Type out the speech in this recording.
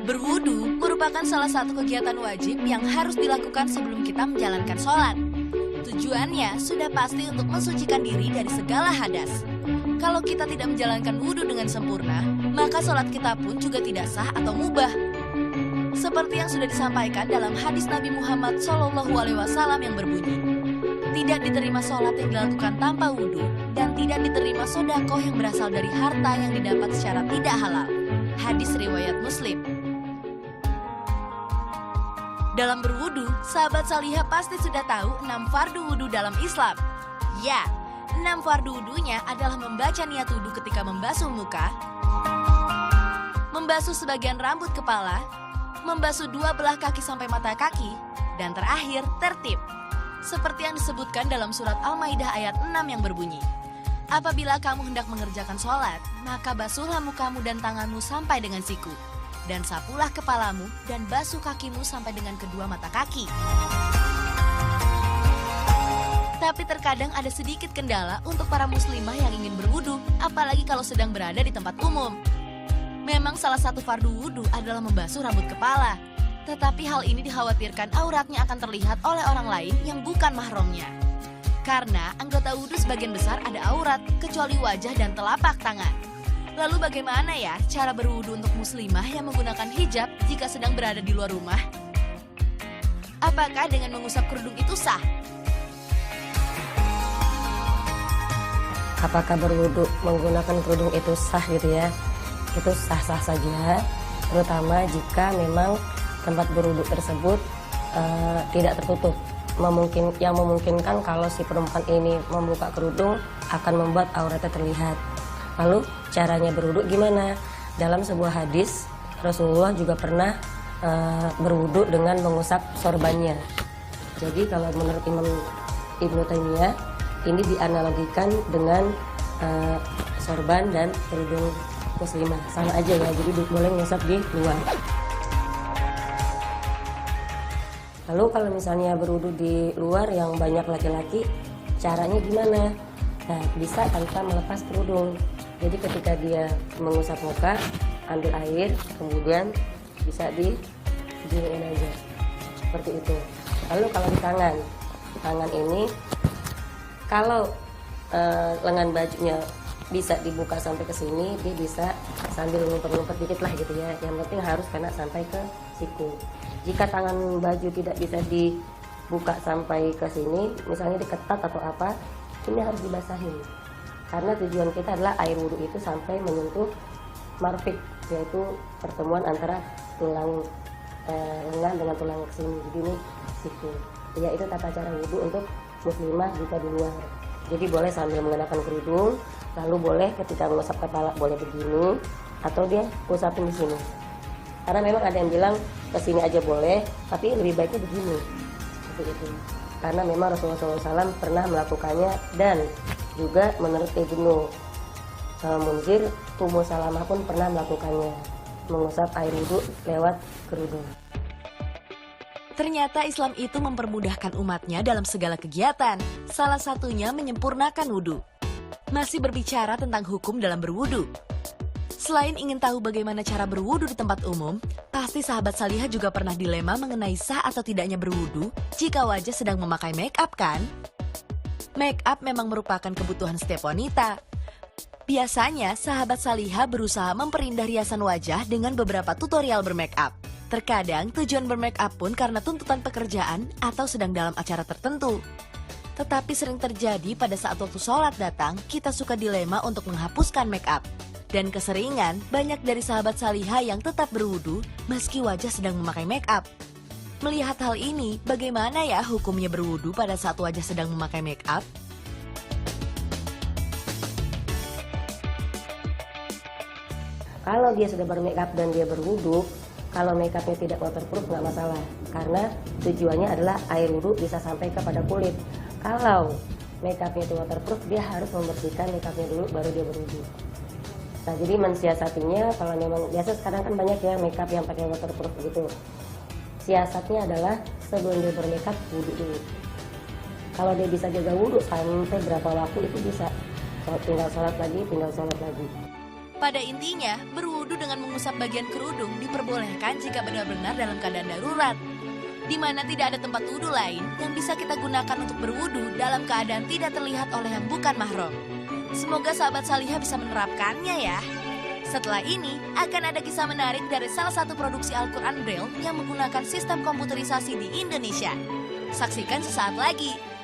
Berwudu merupakan salah satu kegiatan wajib yang harus dilakukan sebelum kita menjalankan sholat. Tujuannya sudah pasti untuk mensucikan diri dari segala hadas. Kalau kita tidak menjalankan wudu dengan sempurna, maka sholat kita pun juga tidak sah atau mubah. Seperti yang sudah disampaikan dalam hadis Nabi Muhammad SAW yang berbunyi, tidak diterima sholat yang dilakukan tanpa wudu, dan tidak diterima sodakoh yang berasal dari harta yang didapat secara tidak halal. Hadis riwayat Muslim. Dalam berwudu, sahabat salihah pasti sudah tahu 6 fardu wudu dalam Islam. Ya, 6 fardu wudunya adalah membaca niat wudu ketika membasuh muka, membasuh sebagian rambut kepala, membasuh 2 belah kaki sampai mata kaki, dan terakhir tertib. Seperti yang disebutkan dalam surat Al-Maidah ayat 6 yang berbunyi, apabila kamu hendak mengerjakan sholat, maka basuhlah mukamu dan tanganmu sampai dengan siku, dan sapulah kepalamu dan basuh kakimu sampai dengan kedua mata kaki. Tapi terkadang ada sedikit kendala untuk para muslimah yang ingin berwudu, apalagi kalau sedang berada di tempat umum. Memang salah satu fardu wudu adalah membasuh rambut kepala, tetapi hal ini dikhawatirkan auratnya akan terlihat oleh orang lain yang bukan mahramnya. Karena anggota wudu sebagian besar ada aurat, kecuali wajah dan telapak tangan. Lalu bagaimana ya cara berwudu untuk muslimah yang menggunakan hijab jika sedang berada di luar rumah? Apakah dengan mengusap kerudung itu sah? Apakah berwudu menggunakan kerudung itu sah gitu ya? Itu sah-sah saja, terutama jika memang tempat berwudu tersebut tidak tertutup. Yang memungkinkan kalau si perempuan ini membuka kerudung akan membuat auratnya terlihat. Lalu caranya berwudu gimana? Dalam sebuah hadis, Rasulullah juga pernah berwudu dengan mengusap sorbannya. Jadi kalau menurut Imam Ibnu Taimiyah, ini dianalogikan dengan sorban dan kerudung muslimah. Sama aja ya, jadi boleh mengusap di luar. Lalu kalau misalnya berwudu di luar yang banyak laki-laki, caranya gimana? Nah, bisa tanpa melepas kerudung. Jadi ketika dia mengusap muka, ambil air, kemudian bisa diginiin aja, seperti itu. Lalu kalau di tangan ini, kalau lengan bajunya bisa dibuka sampai ke sini, dia bisa sambil ngumpet-ngumpet dikit lah gitu ya. Yang penting harus kena sampai ke siku. Jika tangan baju tidak bisa dibuka sampai ke sini, misalnya diketat atau apa, ini harus dibasahin. Karena tujuan kita adalah air wudhu itu sampai menyentuh marfik, yaitu pertemuan antara tulang lengan dengan tulang sini. Jadi ini siku. Ya, itu tata cara wudhu untuk muslimah jika di luar. Jadi boleh sambil mengenakan kerudung, lalu boleh ketika mengusap kepala boleh begini, atau dia usapin di sini. Karena memang ada yang bilang ke sini aja boleh, tapi lebih baiknya begini. Seperti itu. Karena memang Rasulullah SAW pernah melakukannya, dan juga menurut Ibnu Munzir, Ummu Salamah pun pernah melakukannya, mengusap air wudhu lewat kerudung. Ternyata Islam itu mempermudahkan umatnya dalam segala kegiatan, salah satunya menyempurnakan wudhu. Masih berbicara tentang hukum dalam berwudhu. Selain ingin tahu bagaimana cara berwudhu di tempat umum, pasti sahabat salihah juga pernah dilema mengenai sah atau tidaknya berwudhu jika wajah sedang memakai make up kan? Make up memang merupakan kebutuhan setiap wanita. Biasanya, sahabat salihah berusaha memperindah riasan wajah dengan beberapa tutorial bermake up. Terkadang, tujuan bermake up pun karena tuntutan pekerjaan atau sedang dalam acara tertentu. Tetapi sering terjadi pada saat waktu sholat datang, kita suka dilema untuk menghapuskan make up. Dan keseringan, banyak dari sahabat salihah yang tetap berwudu meski wajah sedang memakai make up. Melihat hal ini, bagaimana ya hukumnya berwudu pada saat wajah sedang memakai make up? Kalau dia sudah bermake up dan dia berwudu, kalau make upnya tidak waterproof nggak masalah, karena tujuannya adalah air wudhu bisa sampai kepada kulit. Kalau make upnya itu waterproof, dia harus membersihkan make upnya dulu baru dia berwudu. Nah, jadi mensiasatinya, kalau memang biasa sekarang kan banyak ya make up yang pakai waterproof gitu. Siasatnya adalah sebelum dia bermake up, wudhu dulu. Kalau dia bisa jaga wudhu sampai berapa waktu itu bisa. Tinggal sholat lagi, tinggal sholat lagi. Pada intinya, berwudu dengan mengusap bagian kerudung diperbolehkan jika benar-benar dalam keadaan darurat, di mana tidak ada tempat wudu lain yang bisa kita gunakan untuk berwudu dalam keadaan tidak terlihat oleh yang bukan mahram. Semoga sahabat Salihah bisa menerapkannya ya. Setelah ini, akan ada kisah menarik dari salah satu produksi Al-Quran Braille yang menggunakan sistem komputerisasi di Indonesia. Saksikan sesaat lagi.